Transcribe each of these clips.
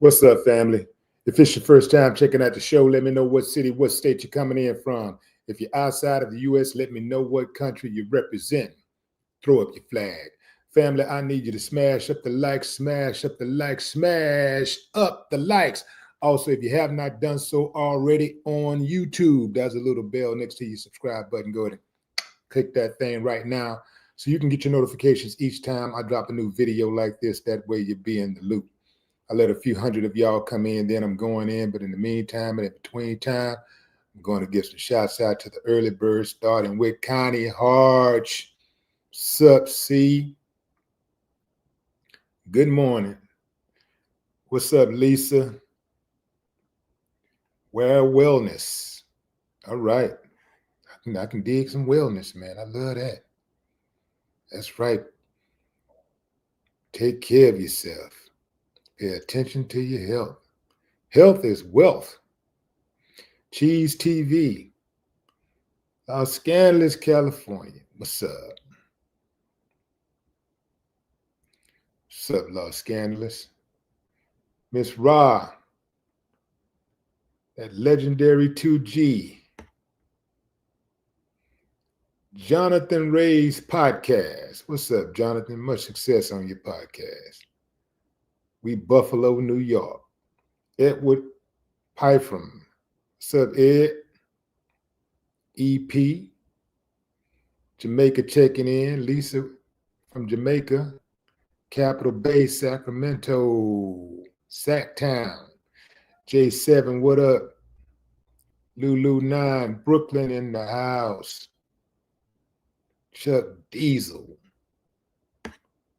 What's up, family? If it's your first time checking out the show, let me know what city, what state you're coming in from. If you're outside of the U.S., let me know what country you represent. Throw up your flag. Family, I need you to smash up the likes, smash up the likes, smash up the likes. Also, if you have not done so already on YouTube, there's a little bell next to your subscribe button. Go ahead and click that thing right now so you can get your notifications each time I drop a new video like this. That way you'll be in the loop. I let a few hundred of y'all come in, then I'm going in. But in the meantime and in between time, I'm going to give some shouts out to the early birds, starting with Connie Harch. Sup, C? Good morning. What's up, Lisa? Where wellness? All right. I can dig some wellness, man. I love that. That's right. Take care of yourself. Pay attention to your health. Health is wealth. Cheese TV. Los Angeles, California. What's up? What's up, Los Angeles? Miss Ra. That legendary 2G. Jonathan Ray's podcast. What's up, Jonathan? Much success on your podcast. We Buffalo, New York. Edward Pyfrom. What's up, Ed? EP. Jamaica checking in. Lisa from Jamaica. Capital Bay, Sacramento. Sacktown. J7, what up? Lulu 9, Brooklyn in the house. Chuck Diesel.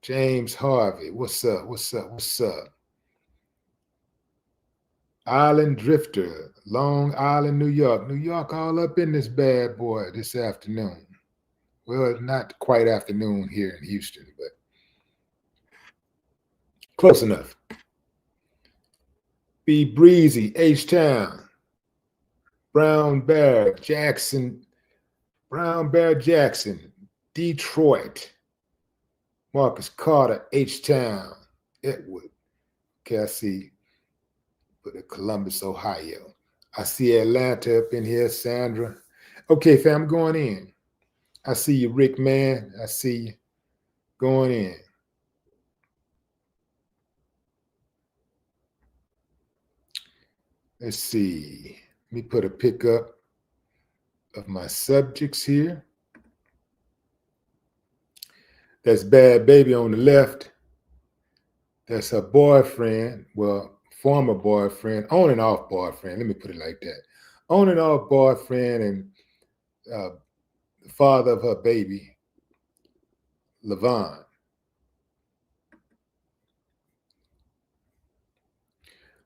James Harvey, what's up, what's up, what's up? Island Drifter, Long Island, New York. New York all up in this bad boy this afternoon. Well, not quite afternoon here in Houston, but close enough. Be Breezy, H-Town. Brown Bear Jackson, Detroit. Marcus Carter, H-Town, Edward. Okay, I see. Put it Columbus, Ohio. I see Atlanta up in here, Sandra. Okay, fam, going in. I see you, Rick, man. I see you going in. Let's see. Let me put a pickup of my subjects here. That's Bhad Bhabie on the left. That's her boyfriend, well, former boyfriend, on and off boyfriend. Let me put it like that. On and off boyfriend and the father of her baby, Vaughn.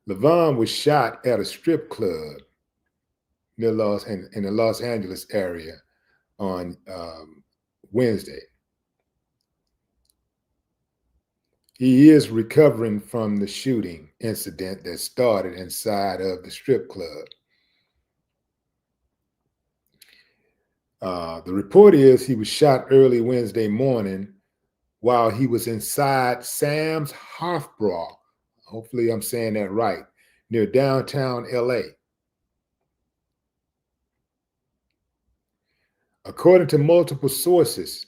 Vaughn was shot at a strip club near in the Los Angeles area on Wednesday. He is recovering from the shooting incident that started inside of the strip club. The report is he was shot early Wednesday morning while he was inside Sam's Hofbräu. Hopefully I'm saying that right, near downtown LA. According to multiple sources,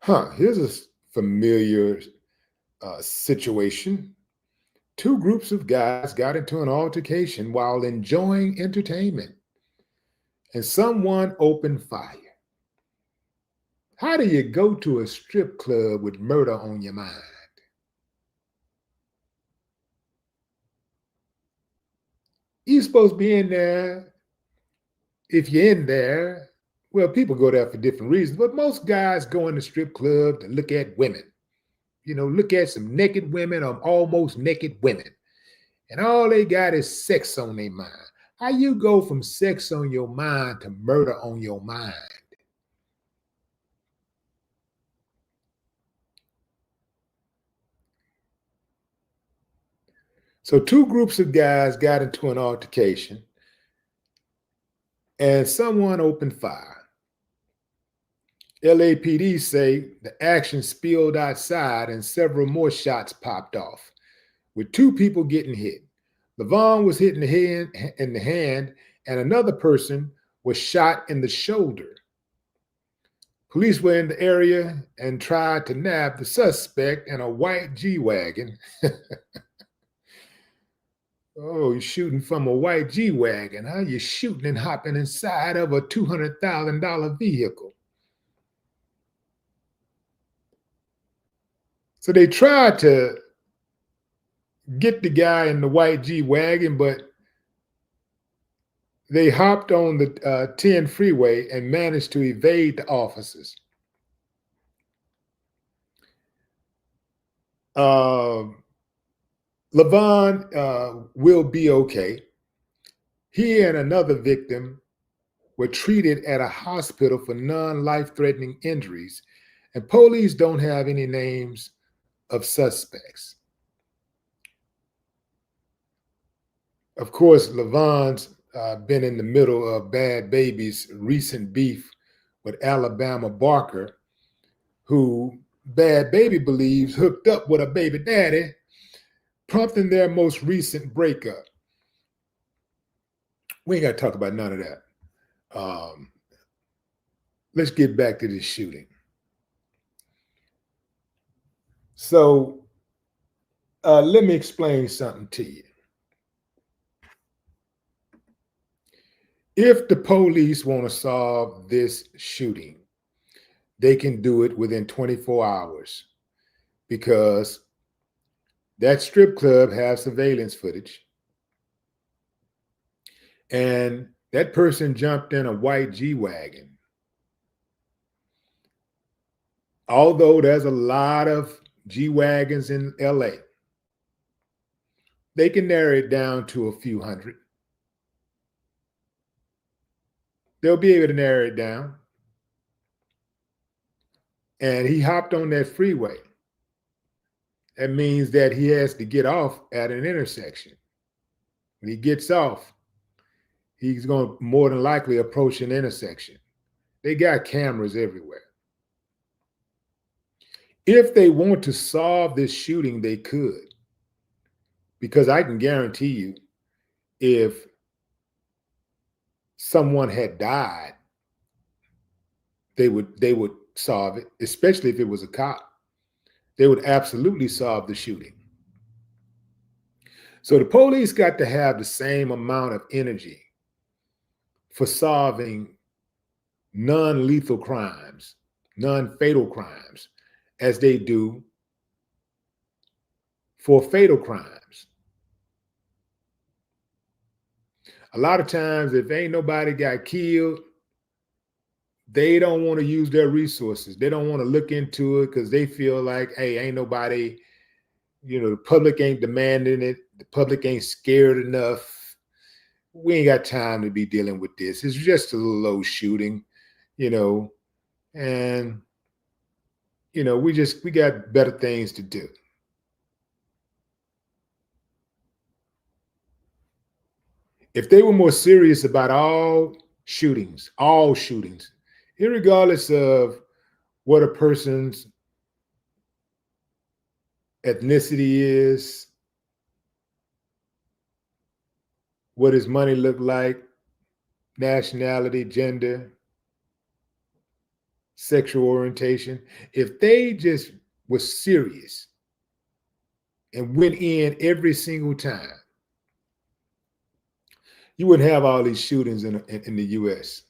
here's a familiar situation. Two groups of guys got into an altercation while enjoying entertainment, and someone opened fire. How do you go to a strip club with murder on your mind? You're supposed to be in there. If you're in there, well, people go there for different reasons, but most guys go in the strip club to look at women. You know, look at some naked women or almost naked women. And all they got is sex on their mind. How you go from sex on your mind to murder on your mind? So two groups of guys got into an altercation and someone opened fire. LAPD say the action spilled outside and several more shots popped off, with two people getting hit. Vaughn was hit in the hand, and another person was shot in the shoulder. Police were in the area and tried to nab the suspect in a white G-Wagon. Oh, you're shooting from a white G-Wagon, huh? You're shooting and hopping inside of a $200,000 vehicle. So they tried to get the guy in the white G-Wagon, but they hopped on the 10 freeway and managed to evade the officers. Vaughn will be okay. He and another victim were treated at a hospital for non-life-threatening injuries, and police don't have any names of suspects. Of course, Vaughn's been in the middle of Bhad Bhabie's recent beef with Alabama Barker, who Bhad Bhabie believes hooked up with a baby daddy, prompting their most recent breakup. We ain't got to talk about none of that. Let's get back to this shooting. So let me explain something to you. If the police want to solve this shooting, they can do it within 24 hours because that strip club has surveillance footage. And that person jumped in a white G-Wagon. Although there's a lot of G-Wagons in LA, they can narrow it down to a few hundred. They'll be able to narrow it down. And he hopped on that freeway. That means that he has to get off at an intersection. When he gets off, he's going to more than likely approach an intersection. They got cameras everywhere. If they want to solve this shooting, they could. Because I can guarantee you, if someone had died, they would solve it, especially if it was a cop. They would absolutely solve the shooting. So the police got to have the same amount of energy for solving non-lethal crimes, non-fatal crimes, as they do for fatal crimes. A lot of times, if ain't nobody got killed, they don't want to use their resources. They don't want to look into it because they feel like, hey, ain't nobody, the public ain't demanding it. The public ain't scared enough. We ain't got time to be dealing with this. It's just a little low shooting, and, we got better things to do. If they were more serious about all shootings, irregardless of what a person's ethnicity is, what his money look like, nationality, gender, sexual orientation, if they just were serious and went in every single time, you wouldn't have all these shootings in the U.S.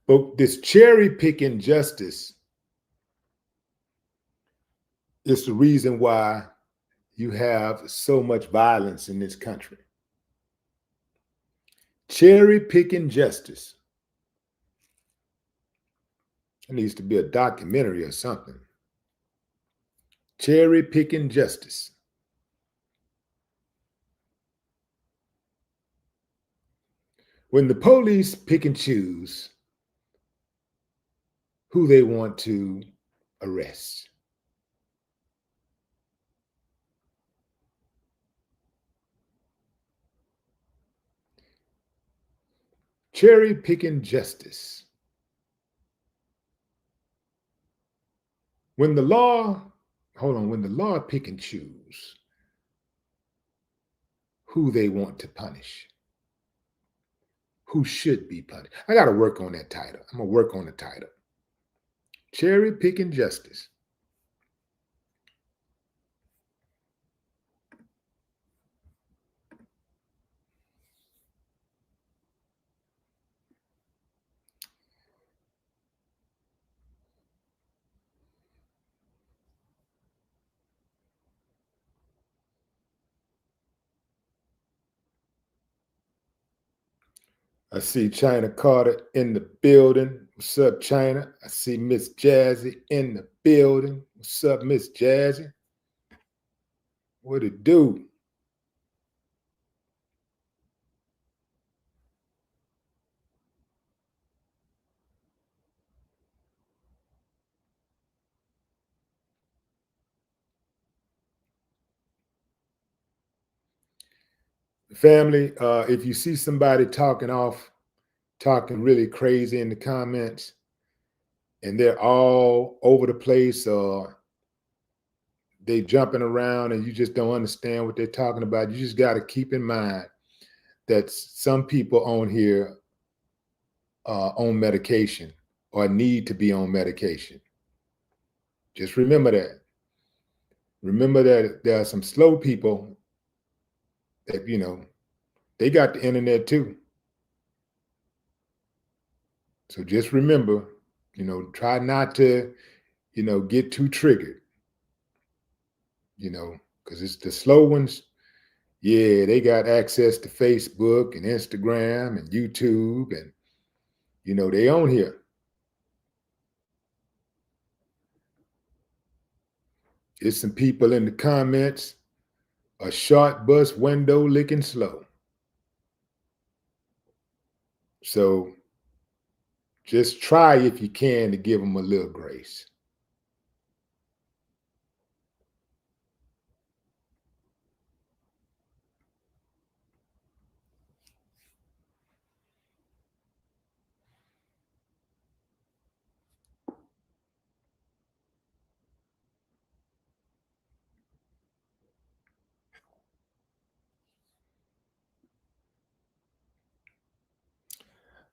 But this cherry picking justice is the reason why you have so much violence in this country. Cherry picking justice. It needs to be a documentary or something. Cherry picking justice. When the police pick and choose who they want to arrest. Cherry picking justice. When the law, hold on, when the law pick and choose who they want to punish, who should be punished. I got to work on that title. I'm going to work on the title. Cherry picking justice. I see China Carter in the building. What's up, China? I see Miss Jazzy in the building. What's up, Miss Jazzy? What it do? Family, if you see somebody talking really crazy in the comments, and they're all over the place, or they jumping around and you just don't understand what they're talking about, you just got to keep in mind that some people on here on medication or need to be on medication. Just remember that. Remember that there are some slow people that, they got the internet too. So just remember, try not to, get too triggered, because it's the slow ones. Yeah, they got access to Facebook and Instagram and YouTube, and, they on here. There's some people in the comments, a short bus window licking slow. So just try if you can to give them a little grace.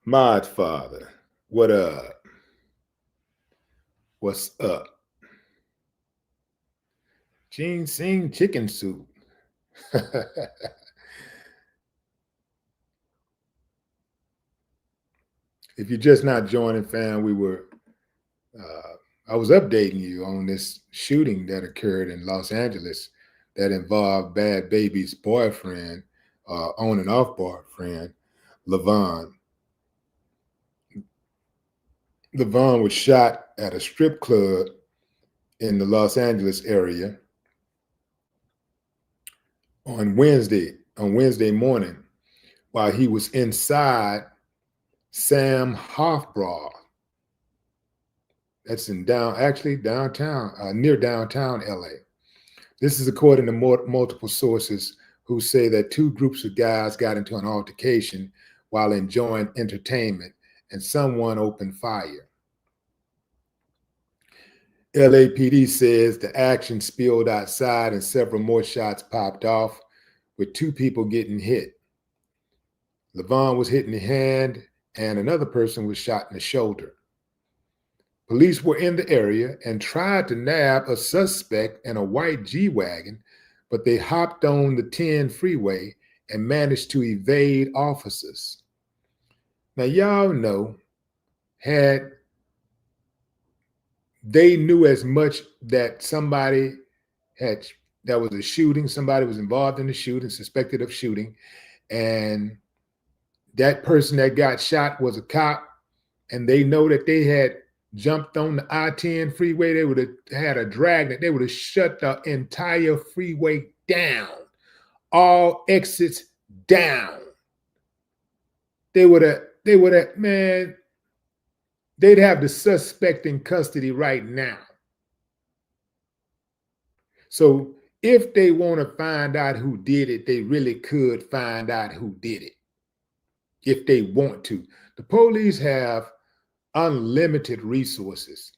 Mod Father, what up? What's up? Ginseng chicken soup. If you're just not joining, fam, I was updating you on this shooting that occurred in Los Angeles that involved Bhad Bhabie's boyfriend, on and off boyfriend, Vaughn. Vaughn was shot at a strip club in the Los Angeles area on Wednesday morning, while he was inside Sam Hofbrau's. That's downtown, near downtown LA. This is according to multiple sources who say that two groups of guys got into an altercation while enjoying entertainment and someone opened fire. LAPD says the action spilled outside and several more shots popped off, with two people getting hit. Vaughn was hit in the hand and another person was shot in the shoulder. Police were in the area and tried to nab a suspect in a white G-Wagon, but they hopped on the 10 freeway and managed to evade officers. Now, y'all know, had they knew as much that that was a shooting, somebody was involved in the shooting, suspected of shooting, and that person that got shot was a cop, and they know that they had jumped on the I-10 freeway, they would have had a dragnet. They would have shut the entire freeway down, all exits down. They would have, man, they'd have the suspect in custody right now. So if they want to find out who did it, they really could find out who did it if they want to. The police have unlimited resources.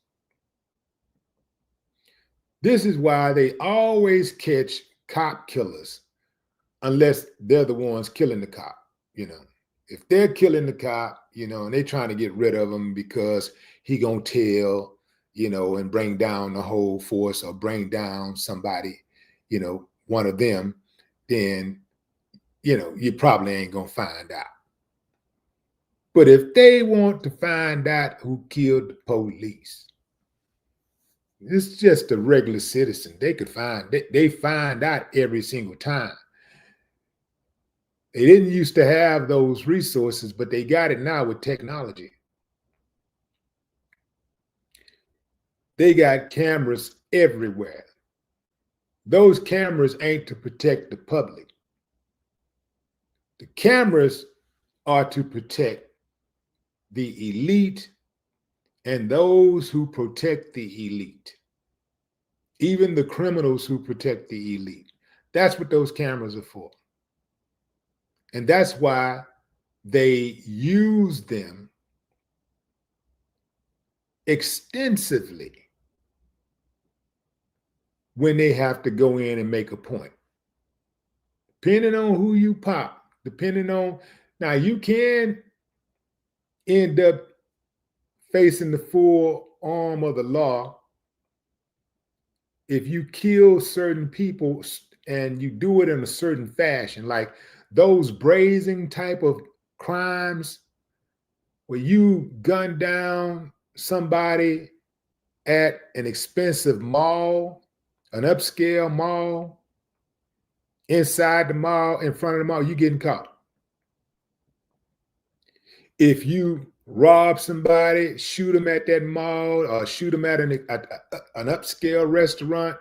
This is why they always catch cop killers, unless they're the ones killing the cop. You know, if they're killing the cop, you know, and they're trying to get rid of him because he gonna tell, you know, and bring down the whole force or bring down somebody, you know, one of them, then, you know, you probably ain't gonna find out. But if they want to find out who killed the police, it's just a regular citizen. They could find, they find out every single time. They didn't used to have those resources, but they got it now with technology. They got cameras everywhere. Those cameras ain't to protect the public. The cameras are to protect the elite and those who protect the elite, even the criminals who protect the elite. That's what those cameras are for. And that's why they use them extensively when they have to go in and make a point. Depending on who you pop, depending on, now you can end up facing the full arm of the law if you kill certain people and you do it in a certain fashion, like those brazen type of crimes where you gun down somebody at an expensive mall, an upscale mall, inside the mall, in front of the mall, you getting caught. If you rob somebody, shoot them at that mall, or shoot them at an upscale restaurant,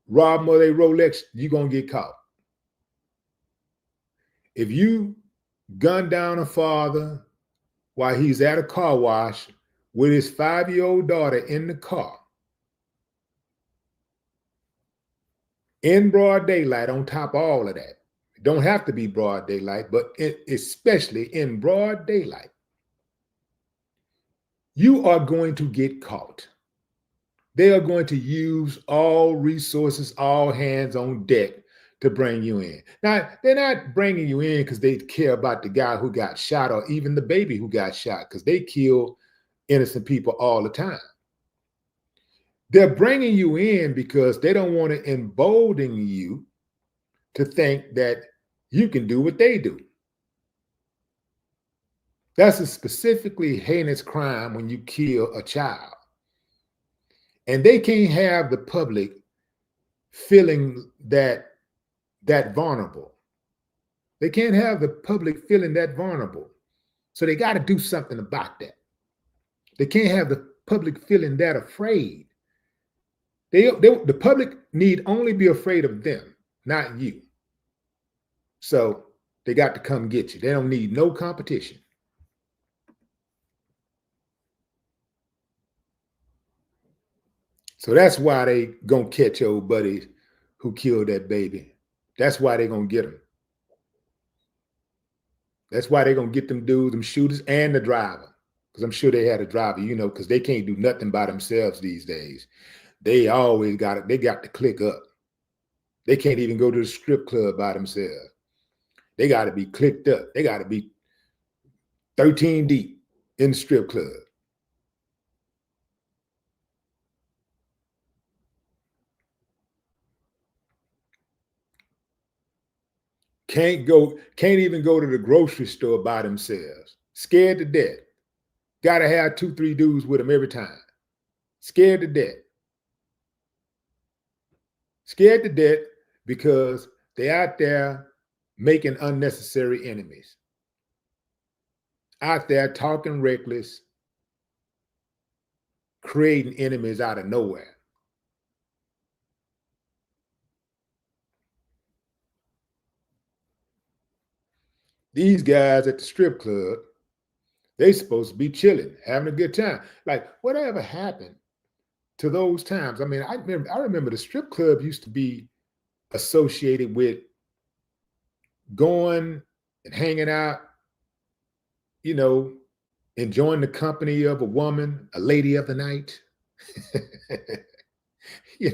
rob them of their Rolex, you're going to get caught. If you gun down a father while he's at a car wash with his 5-year-old daughter in the car, in broad daylight, on top of all of that, it don't have to be broad daylight, but especially in broad daylight, you are going to get caught. They are going to use all resources, all hands on deck to bring you in. Now, they're not bringing you in because they care about the guy who got shot or even the baby who got shot, because they kill innocent people all the time. They're bringing you in because they don't want to embolden you to think that you can do what they do. That's a specifically heinous crime when you kill a child. And they can't have the public feeling that vulnerable. They can't have the public feeling that vulnerable. So they got to do something about that. They can't have the public feeling that afraid. The public need only be afraid of them, not you. So they got to come get you. They don't need no competition. So that's why they gonna catch old buddies who killed that baby. That's why they gonna get them. That's why they gonna get them dudes, them shooters, and the driver. Because I'm sure they had a driver, you know, because they can't do nothing by themselves these days. They always got it. They got to click up. They can't even go to the strip club by themselves. They got to be clicked up. They got to be 13 deep in the strip club. Can't even go to the grocery store by themselves. Scared to death. Got to have 2-3 dudes with them every time. Scared to death. Scared to death because they're out there making unnecessary enemies. Out there talking reckless, creating enemies out of nowhere. These guys at the strip club, they supposed to be chilling, having a good time. Like, whatever happened to those times? I mean, I remember the strip club used to be associated with going and hanging out, you know, enjoying the company of a woman, a lady of the night. Yeah,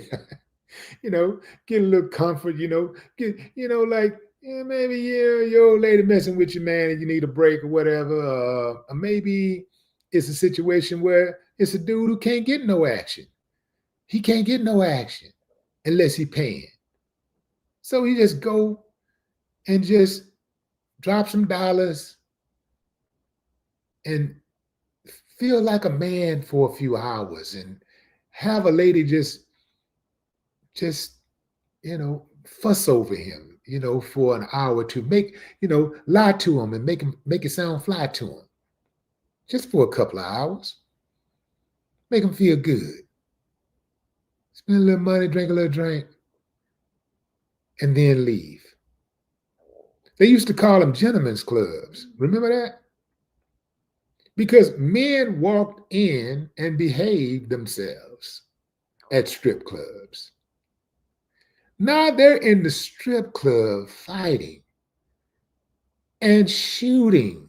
get a little comfort, get, like, yeah, maybe your old lady messing with you, man, and you need a break or whatever. Or maybe it's a situation where it's a dude who can't get no action. He can't get no action unless he paying. So he just go and just drop some dollars and feel like a man for a few hours and have a lady just fuss over him, for an hour to make, lie to him and make it sound fly to him. Just for a couple of hours. Make him feel good. Spend a little money, drink a little drink, and then leave. They used to call them gentlemen's clubs. Remember that? Because men walked in and behaved themselves at strip clubs. Now they're in the strip club fighting and shooting.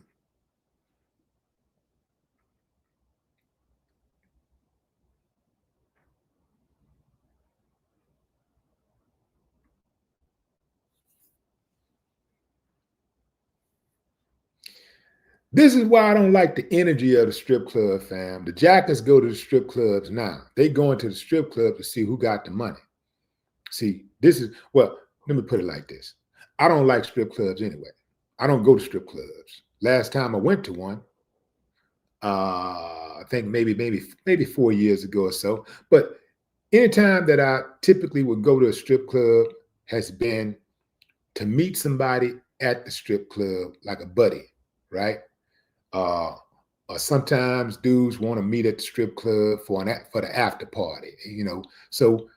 This is why I don't like the energy of the strip club, fam. The jackers go to the strip clubs now. They go into the strip club to see who got the money. See, well, let me put it like this. I don't like strip clubs anyway. I don't go to strip clubs. Last time I went to one, I think maybe 4 years ago or so. But anytime that I typically would go to a strip club has been to meet somebody at the strip club, like a buddy, right? Or sometimes dudes want to meet at the strip club for the after party, So,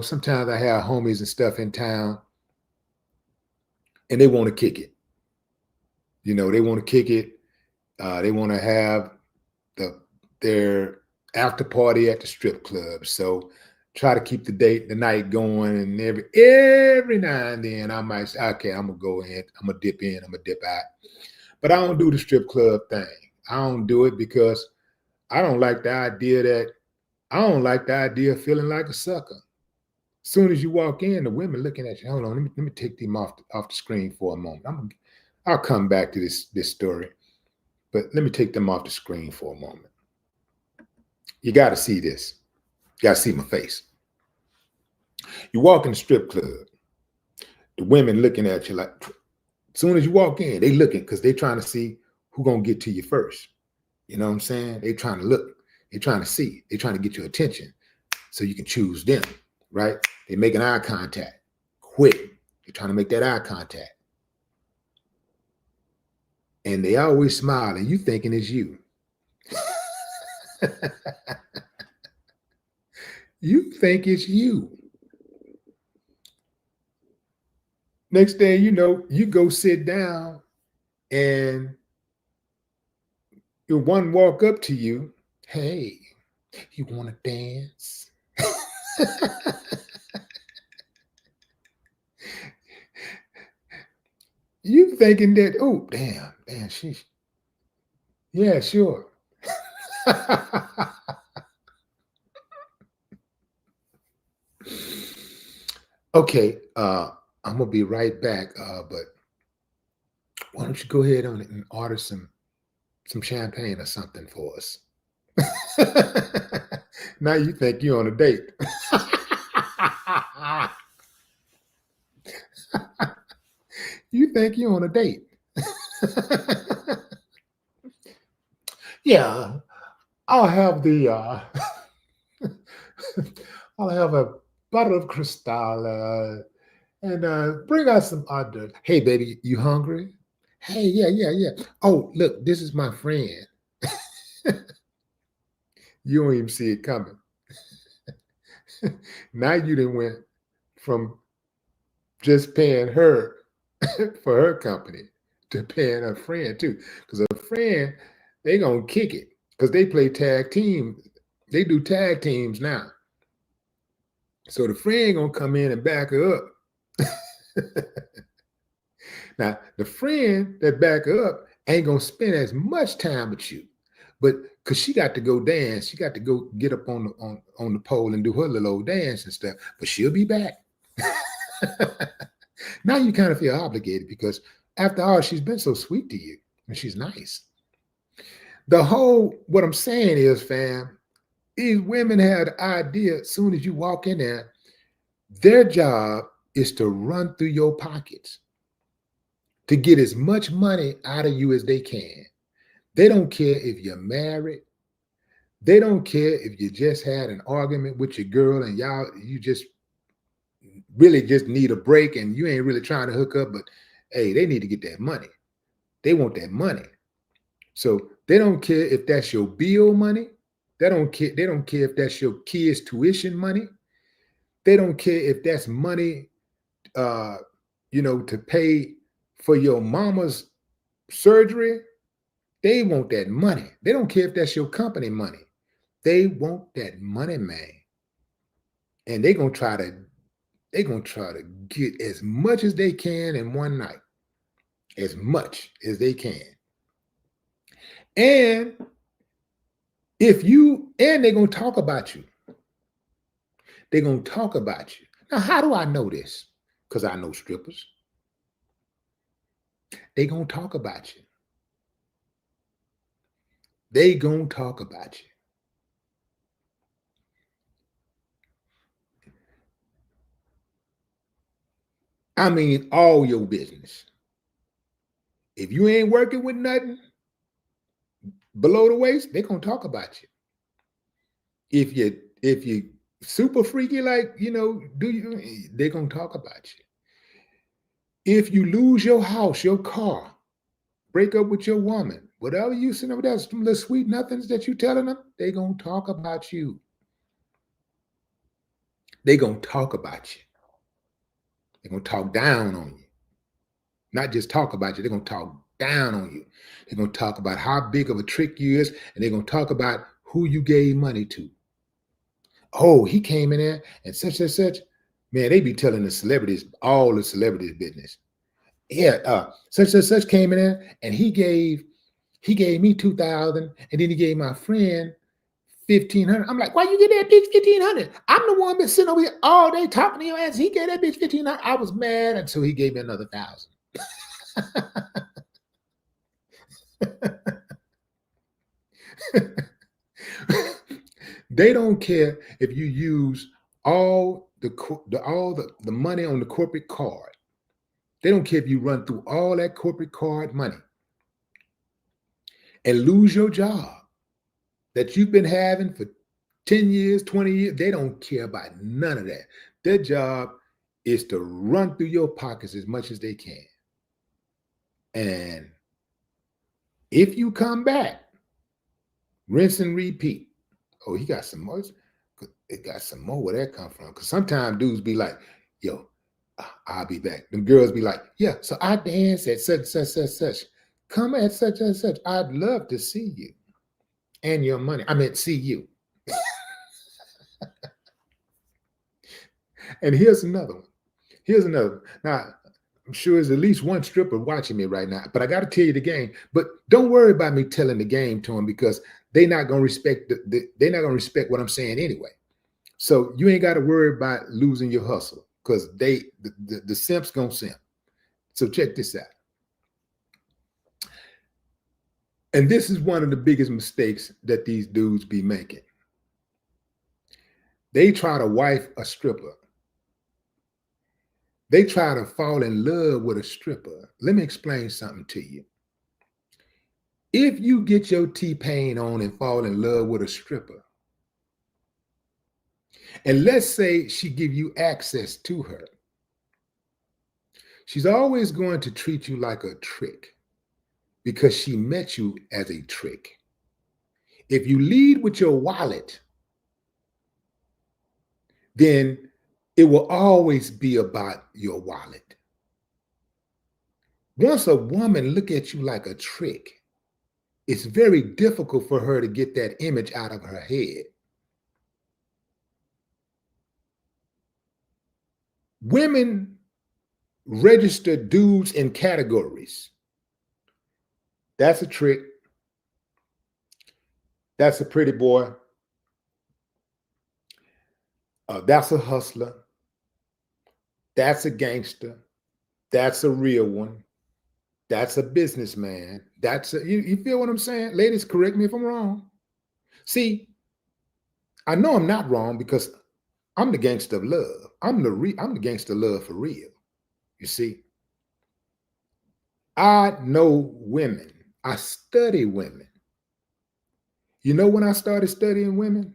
sometimes I have homies and stuff in town, and they want to kick it. They want to kick it. They want to have their after party at the strip club. So try to keep the night going, and every now and then I might say, okay, I'm gonna go in, I'm gonna dip in, I'm gonna dip out. But I don't do the strip club thing. I don't do it because I don't like the idea of feeling like a sucker. As soon as you walk in, the women looking at you. Hold on, let me take them off the screen for a moment. I'll come back to this story, but let me take them off the screen for a moment. You got to see this. You got to see my face. You walk in the strip club, the women looking at you like, as soon as you walk in, they looking because they trying to see who gonna get to you first. You know what I'm saying? They trying to look. They trying to see. They trying to get your attention so you can choose them, right? They making eye contact. Quick. They're trying to make that eye contact. And they always smile, and you thinking it's you. You think it's you. Next thing you know, you go sit down, and one walk up to you. Hey, you want to dance? You thinking that, oh, damn, yeah, sure. Okay, I'm gonna be right back, but why don't you go ahead on and order some champagne or something for us? Now you think you're on a date. You think you're on a date. Yeah, I'll have I'll have a bottle of Cristal, and bring out some other. Hey, baby, you hungry? Hey, yeah. Oh, look, this is my friend. You don't even see it coming. Now you done went from just paying her for her company to paying her friend too. Because a friend, they gonna kick it because they play tag team. They do tag teams now. So the friend gonna come in and back her up. Now, the friend that back her up ain't gonna spend as much time with you, But because she got to go dance, she got to go get up on the pole and do her little old dance and stuff. But she'll be back. Now you kind of feel obligated because after all, she's been so sweet to you and she's nice. What I'm saying is, fam, these women have the idea as soon as you walk in there, their job is to run through your pockets to get as much money out of you as they can. They don't care if you're married. They don't care if you just had an argument with your girl and you just really just need a break and you ain't really trying to hook up, but hey, they need to get that money. They want that money. So they don't care if that's your bill money. They don't care if that's your kids' tuition money. They don't care if that's money to pay for your mama's surgery. They want that money. They don't care if that's your company money. They want that money, man. And they're gonna try to get as much as they can in one night. As much as they can. And they're gonna talk about you. They're gonna talk about you. Now, how do I know this? Because I know strippers. They're gonna talk about you. They gonna talk about you. I mean, all your business. If you ain't working with nothing below the waist, they're gonna talk about you. If you super freaky, like they're gonna talk about you. If you lose your house, your car, break up with your woman, whatever you send over there, some little sweet nothings that you telling them, they gonna talk about you. They gonna talk about you. They're gonna talk down on you. Not just talk about you, they're gonna talk down on you. They're gonna talk about how big of a trick you is, and they're gonna talk about who you gave money to. Oh, he came in there and such and such. Man, they be telling the celebrities, all the celebrities' business. Yeah, such and such came in there and he gave me 2,000, and then he gave my friend 1,500. I'm like, why you get that bitch 1,500? I'm the one been sitting over here all day talking to your ass. He gave that bitch 1,500. I was mad until he gave me another 1,000. They don't care if you use all the money on the corporate card. They don't care if you run through all that corporate card money and lose your job that you've been having for 10 years, 20 years. They don't care about none of that. Their job is to run through your pockets as much as they can. And if you come back, rinse and repeat. Oh, he got some more. It got some more. Where that come from? Because sometimes dudes be like, yo, I'll be back. Them girls be like, yeah, so I dance at such, such, such, such. Come at such and such. I'd love to see you. And your money. I meant see you. And here's another one. Now, I'm sure there's at least one stripper watching me right now, but I got to tell you the game. But don't worry about me telling the game to them because they're not going to respect they're not going to respect what I'm saying anyway. So you ain't got to worry about losing your hustle because the simp's gonna simp. So check this out. And this is one of the biggest mistakes that these dudes be making. They try to wife a stripper. They try to fall in love with a stripper. Let me explain something to you. If you get your T-Pain on and fall in love with a stripper, and let's say she give you access to her, she's always going to treat you like a trick because she met you as a trick. If you lead with your wallet, then it will always be about your wallet. Once a woman look at you like a trick, it's very difficult for her to get that image out of her head. Women register dudes in categories. That's a trick. That's a pretty boy. That's a hustler. That's a gangster. That's a real one. That's a businessman. You feel what I'm saying? Ladies, correct me if I'm wrong. See, I know I'm not wrong because I'm the gangster of love. I'm the gangster of love for real. You see, I know women. I study women. You know when I started studying women?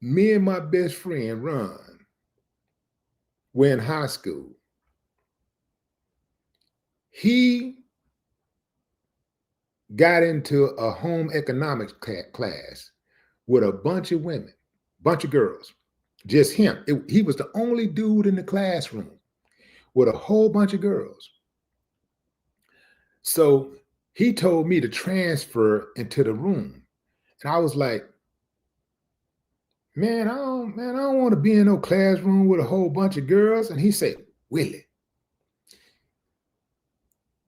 Me and my best friend, Ron, were in high school. He got into a home economics class with a bunch of women, bunch of girls, just him. He was the only dude in the classroom with a whole bunch of girls. So he told me to transfer into the room. And I was like, man, I don't want to be in no classroom with a whole bunch of girls. And he said, Willie,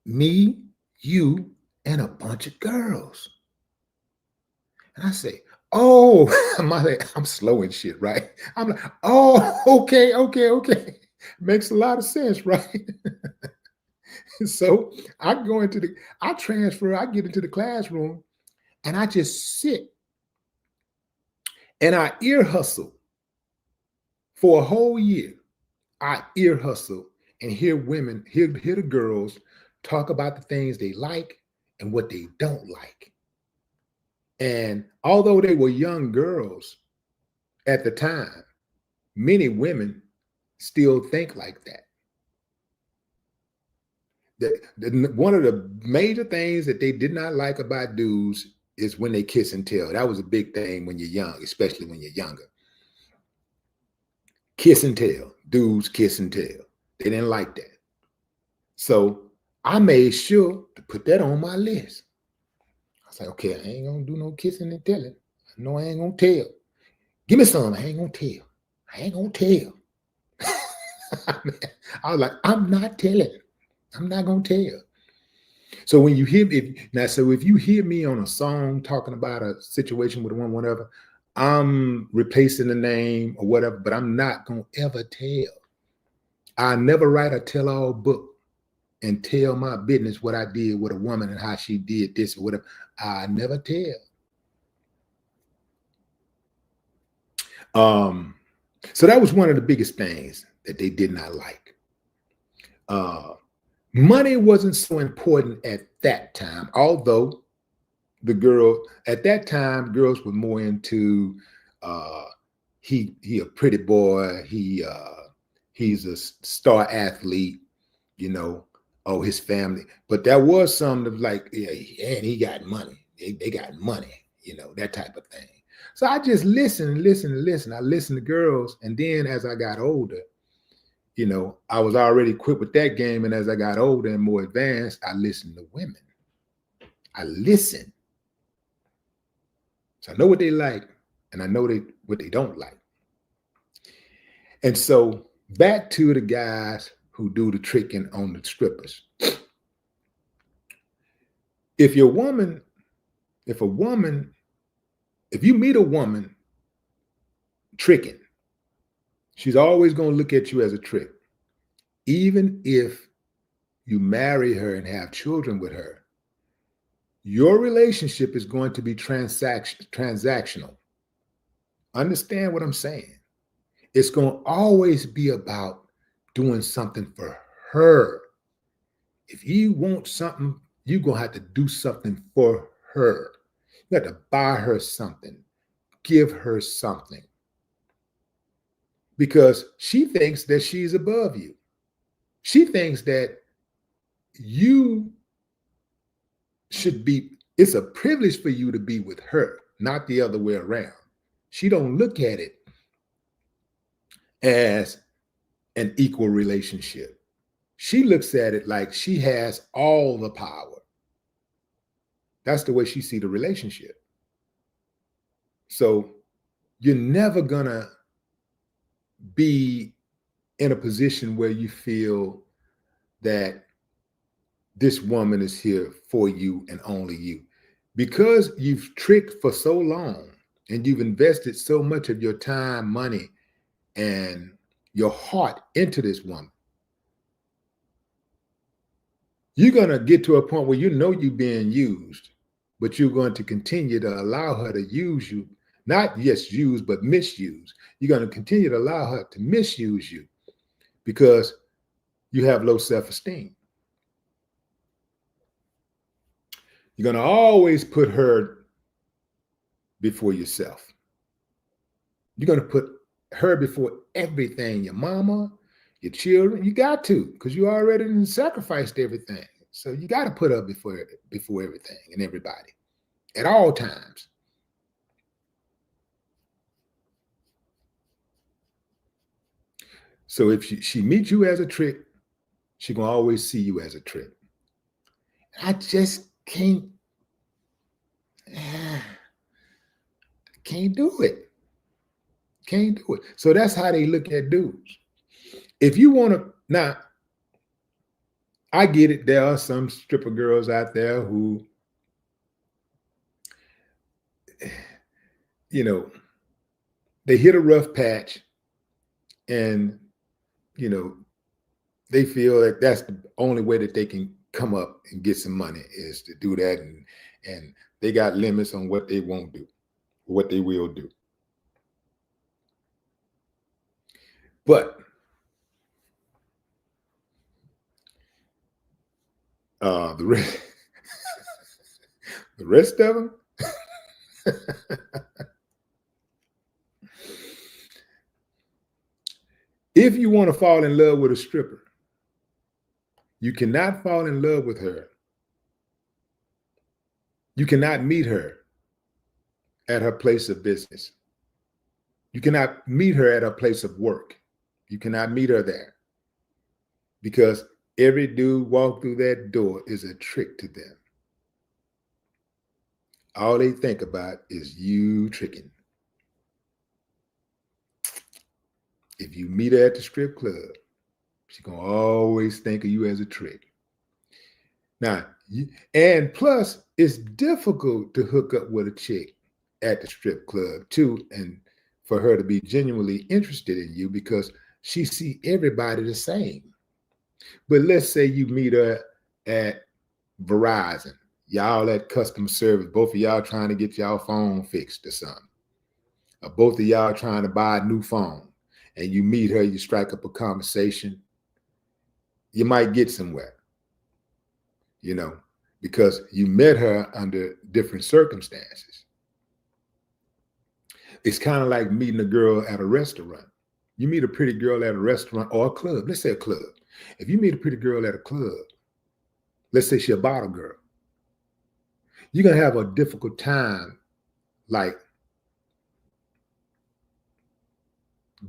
me, you, and a bunch of girls. And I say, oh, I'm slow and shit, right? I'm like, oh, okay. Makes a lot of sense, right? So I transfer, I get into the classroom and I just sit and I ear hustle for a whole year. I ear hustle and hear the girls talk about the things they like and what they don't like. And although they were young girls at the time, many women still think like that. One of the major things that they did not like about dudes is when they kiss and tell. That was a big thing when you're young, especially when you're younger. Kiss and tell. Dudes kiss and tell. They didn't like that. So I made sure to put that on my list. I was like, okay, I ain't gonna do no kissing and telling. No, I ain't gonna tell. Give me some. I ain't gonna tell. I ain't gonna tell. I was like, I'm not telling. I'm not gonna tell. So when you hear if you hear me on a song talking about a situation with one, whatever, I'm replacing the name or whatever, but I'm not gonna ever tell. I never write a tell-all book and tell my business what I did with a woman and how she did this or whatever. I never tell. So that was one of the biggest things that they did not like. Money wasn't so important at that time, although the girl at that time, girls were more into he a pretty boy, he's a star athlete, you know, oh, his family. But there was some of like, yeah, and he got money. They got money, you know, that type of thing. So I just listen. I listened to girls. And then as I got older, you know, I was already quit with that game. And as I got older and more advanced, I listened to women. I listen. So I know what they like and I know what they don't like. And so back to the guys who do the tricking on the strippers. If you meet a woman tricking, she's always going to look at you as a trick. Even if you marry her and have children with her, your relationship is going to be transactional. Understand what I'm saying? It's going to always be about doing something for her. If you want something, you're going to have to do something for her. You have to buy her something, give her something. Because she thinks that she's above you. She thinks that you should be, it's a privilege for you to be with her, not the other way around. She don't look at it as an equal relationship. She looks at it like she has all the power. That's the way she sees the relationship. So you're never gonna be in a position where you feel that this woman is here for you and only you. Because you've tricked for so long and you've invested so much of your time, money, and your heart into this woman, you're going to get to a point where you know you're being used, but you're going to continue to allow her to use you, not just use, but misuse. You're going to continue to allow her to misuse you because you have low self-esteem. You're going to always put her before yourself. You're going to put her before everything, your mama, your children. You got to, because you already sacrificed everything. So you got to put her before everything and everybody at all times. So if she meets you as a trick, she's going to always see you as a trick. I just can't do it. Can't do it. So that's how they look at dudes. If you want to, now, I get it. There are some stripper girls out there who, you know, they hit a rough patch and, you know, they feel like that's the only way that they can come up and get some money is to do that. And they got limits on what they won't do, what they will do. But the rest of them, if you want to fall in love with a stripper, you cannot fall in love with her. You cannot meet her at her place of business. You cannot meet her at her place of work. You cannot meet her there because every dude walk through that door is a trick to them. All they think about is you tricking. If you meet her at the strip club, she's going to always think of you as a trick. Now, and plus, it's difficult to hook up with a chick at the strip club too, and for her to be genuinely interested in you because she see everybody the same. But let's say you meet her at Verizon. Y'all at customer service, both of y'all trying to get y'all phone fixed or something. Or both of y'all trying to buy a new phone. And you meet her, you strike up a conversation. You might get somewhere, you know, because you met her under different circumstances. It's kind of like meeting a girl at a restaurant. You meet a pretty girl at a restaurant or a club. Let's say a club. If you meet a pretty girl at a club, let's say she's a bottle girl, you're going to have a difficult time, like,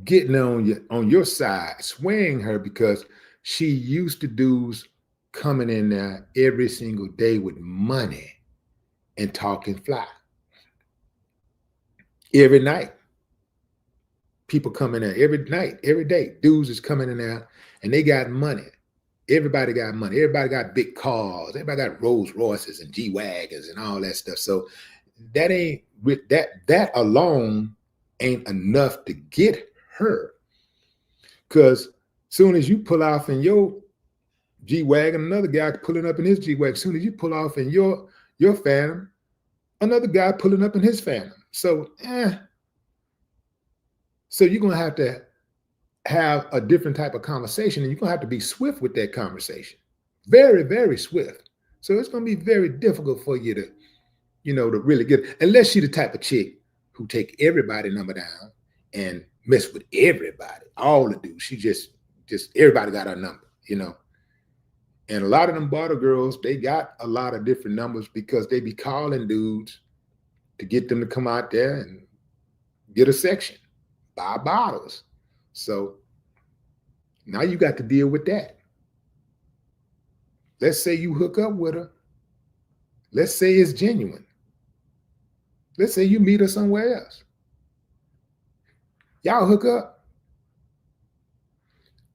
getting on your side, swaying her because she used to dudes coming in there every single day with money and talking fly. Every night. People come in there every night, every day. Dudes is coming in there and they got money. Everybody got money. Everybody got big cars. Everybody got Rolls Royces and G-Wagons and all that stuff. So that ain't that alone ain't enough to get her. Because soon as you pull off in your G-Wagon, another guy pulling up in his G-Wagon. Soon as you pull off in your Phantom, another guy pulling up in his Phantom. So, so you're going to have a different type of conversation, and you're going to have to be swift with that conversation. Very, very swift. So it's going to be very difficult for you to, you know, to really get, unless you're the type of chick who take everybody number down and mess with everybody, all the dudes. She just everybody got her number, you know. And a lot of them bottle girls, they got a lot of different numbers because they be calling dudes to get them to come out there and get a section, buy bottles. So now you got to deal with that. Let's say you hook up with her. Let's say it's genuine. Let's say you meet her somewhere else. Y'all hook up.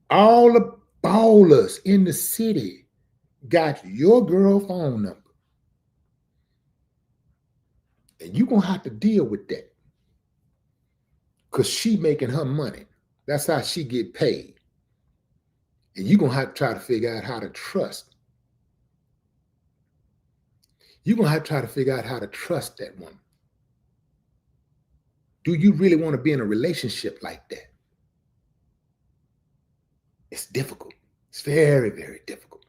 All the ballers in the city got your girl phone number. And you're going to have to deal with that because she making her money. That's how she get paid. And you're going to have to try to figure out how to trust. You're going to have to try to figure out how to trust that woman. Do you really want to be in a relationship like that? It's difficult. It's very, very difficult.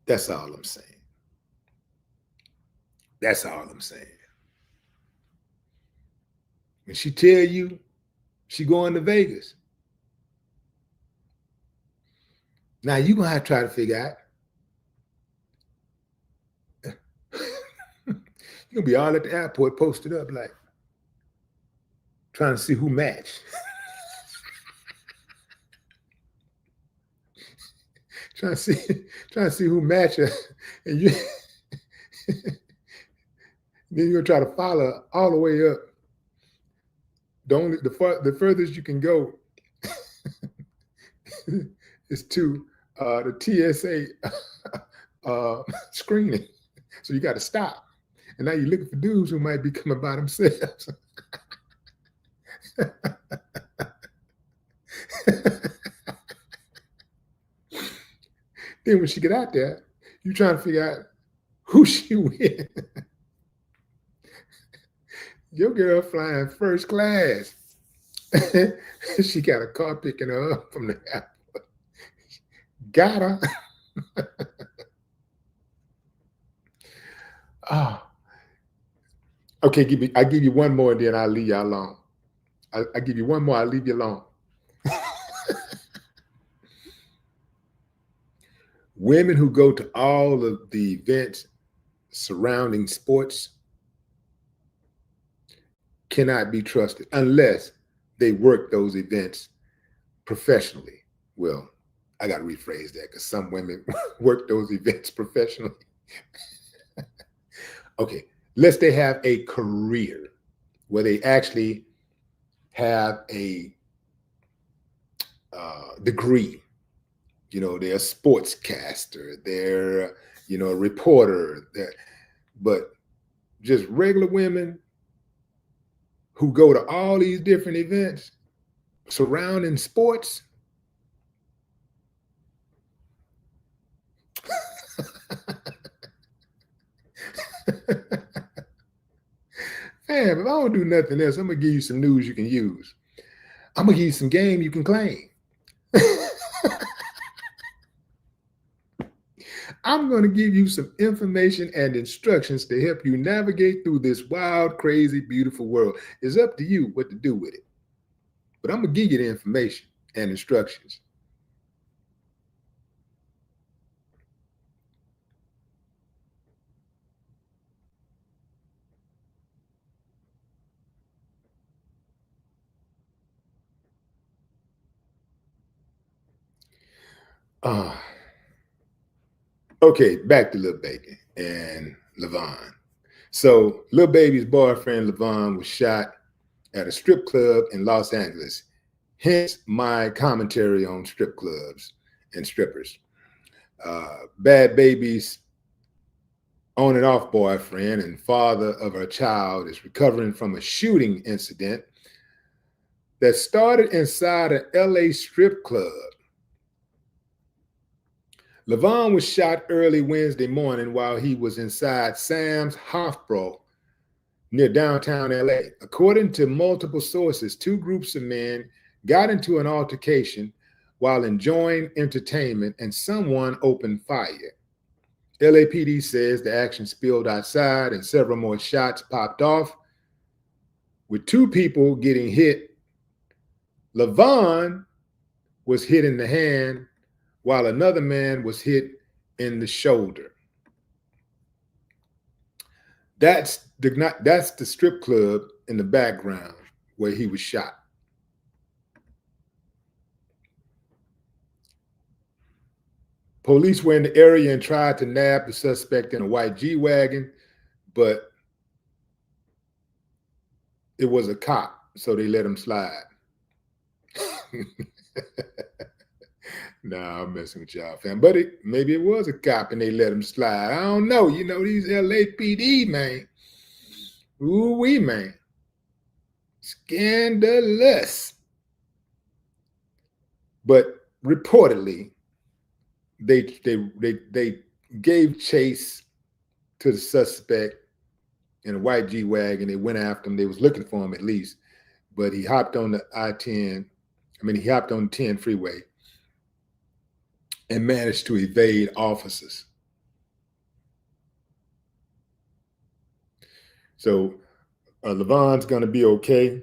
That's all I'm saying. That's all I'm saying. When she tell you she going to Vegas, now you're going to have to try to figure out. You're going to be all at the airport posted up like trying to see who match. trying to see who match her. And you then you're going to try to follow her all the way up. The furthest you can go is to the TSA screening. So you got to stop. And now you're looking for dudes who might be coming by themselves. Then when she get out there, you're trying to figure out who she with. Your girl flying first class. She got a car picking her up from the airport. Got her. Oh. Okay, I give you one more and then I'll leave you alone. I give you one more, I'll leave you alone. Women who go to all of the events surrounding sports cannot be trusted unless they work those events professionally. Well, I got to rephrase that because some women work those events professionally. Okay, unless they have a career where they actually have a degree. You know, they're a sportscaster, they're, a reporter. But just regular women who go to all these different events surrounding sports. Man, if I don't do nothing else, I'm going to give you some news you can use. I'm going to give you some game you can claim. I'm going to give you some information and instructions to help you navigate through this wild, crazy, beautiful world. It's up to you what to do with it. But I'm going to give you the information and instructions. Okay, back to Lil Baby and Vaughn. So Lil Baby's boyfriend, Vaughn, was shot at a strip club in Los Angeles. Hence my commentary on strip clubs and strippers. Bhad Bhabie's on and off boyfriend and father of her child is recovering from a shooting incident that started inside an LA strip club. Vaughn was shot early Wednesday morning while he was inside Sam's Hofbräu near downtown LA. According to multiple sources, two groups of men got into an altercation while enjoying entertainment and someone opened fire. LAPD says the action spilled outside and several more shots popped off, with two people getting hit. Vaughn was hit in the hand while another man was hit in the shoulder. That's the strip club in the background where he was shot. Police were in the area and tried to nab the suspect in a white G-Wagon, but it was a cop, so they let him slide. Nah, I'm messing with y'all, fam. But maybe it was a cop and they let him slide. I don't know. These LAPD, man. Ooh wee, man. Scandalous. But reportedly, they gave chase to the suspect in a white G wagon. They went after him. They was looking for him at least, but he hopped on the I-10. I mean, he hopped on the 10 freeway and managed to evade officers. So Levon's going to be okay.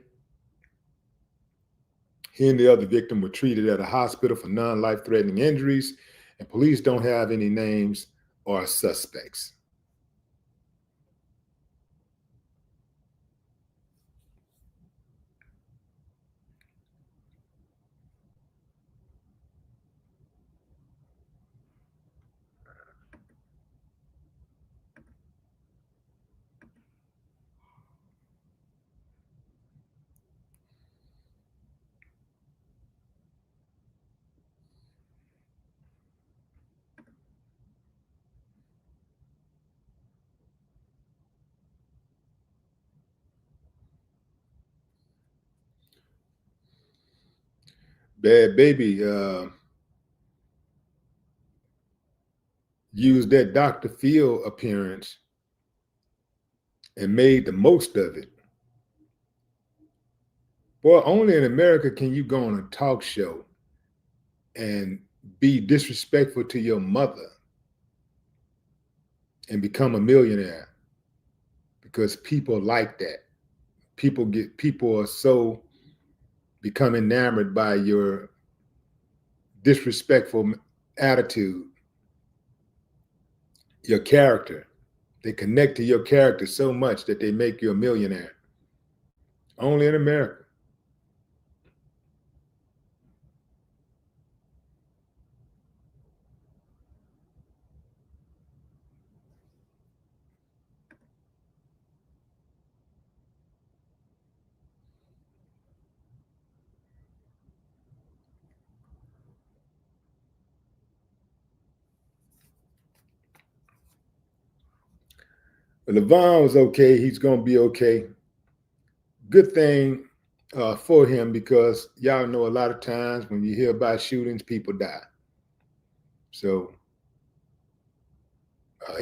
He and the other victim were treated at a hospital for non-life-threatening injuries, and police don't have any names or suspects. Bhad Bhabie used that Dr. Phil appearance and made the most of it. Boy, only in America can you go on a talk show and be disrespectful to your mother and become a millionaire, because people like that. People are so become enamored by your disrespectful attitude, your character. They connect to your character so much that they make you a millionaire. Only in America. But Levon was okay. He's going to be okay. Good thing for him, because y'all know a lot of times when you hear about shootings, people die. So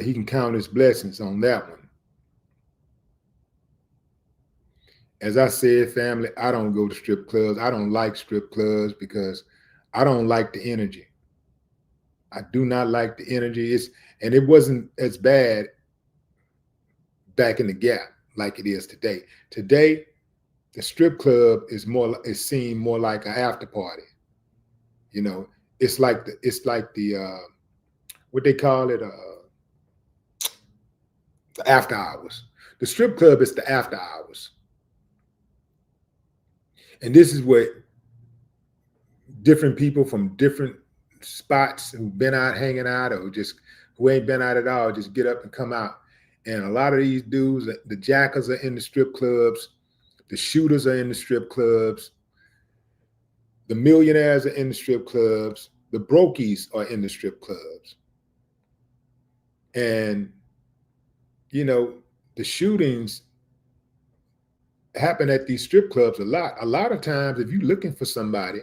he can count his blessings on that one. As I said, family, I don't go to strip clubs. I don't like strip clubs because I don't like the energy. I do not like the energy. And it wasn't as bad back in the gap like it is today. Today, the strip club is seen more like an after party. You know, it's like the what they call it, the after hours. The strip club is the after hours, and this is what different people from different spots who've been out hanging out, or just who ain't been out at all, just get up and come out. And a lot of these dudes, the jackers are in the strip clubs, the shooters are in the strip clubs, the millionaires are in the strip clubs, the brokies are in the strip clubs. And, you know, the shootings happen at these strip clubs a lot. A lot of times, if you're looking for somebody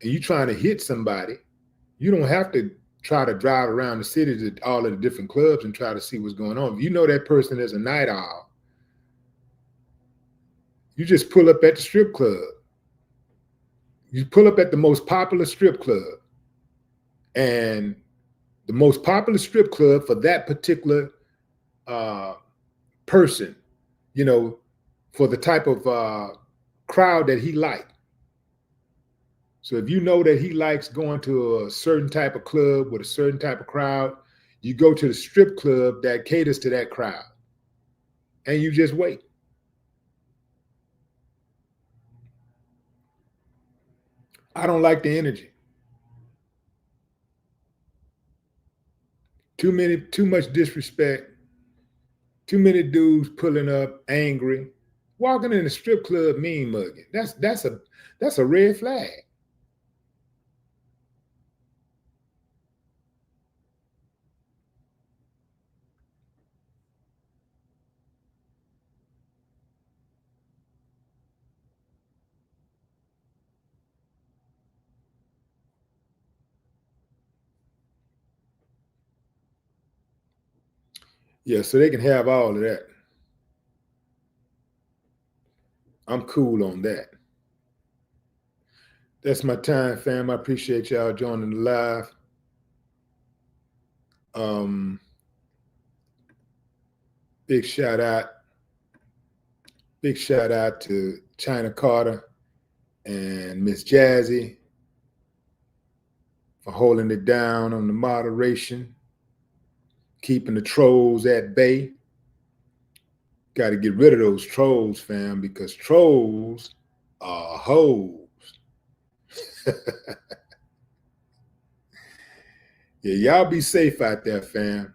and you're trying to hit somebody, you don't have to try to drive around the city to all of the different clubs and try to see what's going on. If you know that person is a night owl, you just pull up at the strip club. You pull up at the most popular strip club, and the most popular strip club for that particular uh, person, you know, for the type of crowd that he likes. So if you know that he likes going to a certain type of club with a certain type of crowd, you go to the strip club that caters to that crowd, and you just wait. I don't like the energy. Too much disrespect. Too many dudes pulling up angry, walking in a strip club mean mugging. That's a red flag. Yeah, so they can have all of that. I'm cool on that. That's my time, fam. I appreciate y'all joining the live. Um, big shout out. Big shout out to China Carter and Miss Jazzy for holding it down on the moderation, keeping the trolls at bay. Got to get rid of those trolls, fam, because trolls are hoes. Yeah, y'all be safe out there, fam.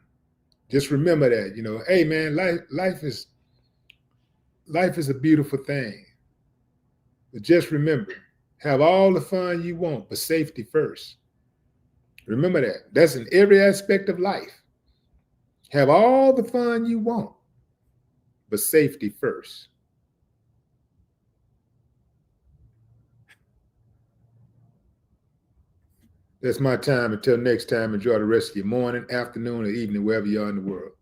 Just remember that, hey man, life is a beautiful thing. But just remember, have all the fun you want, but safety first. Remember that. That's in every aspect of life. Have all the fun you want, but safety first. That's my time. Until next time, enjoy the rest of your morning, afternoon, or evening, wherever you are in the world.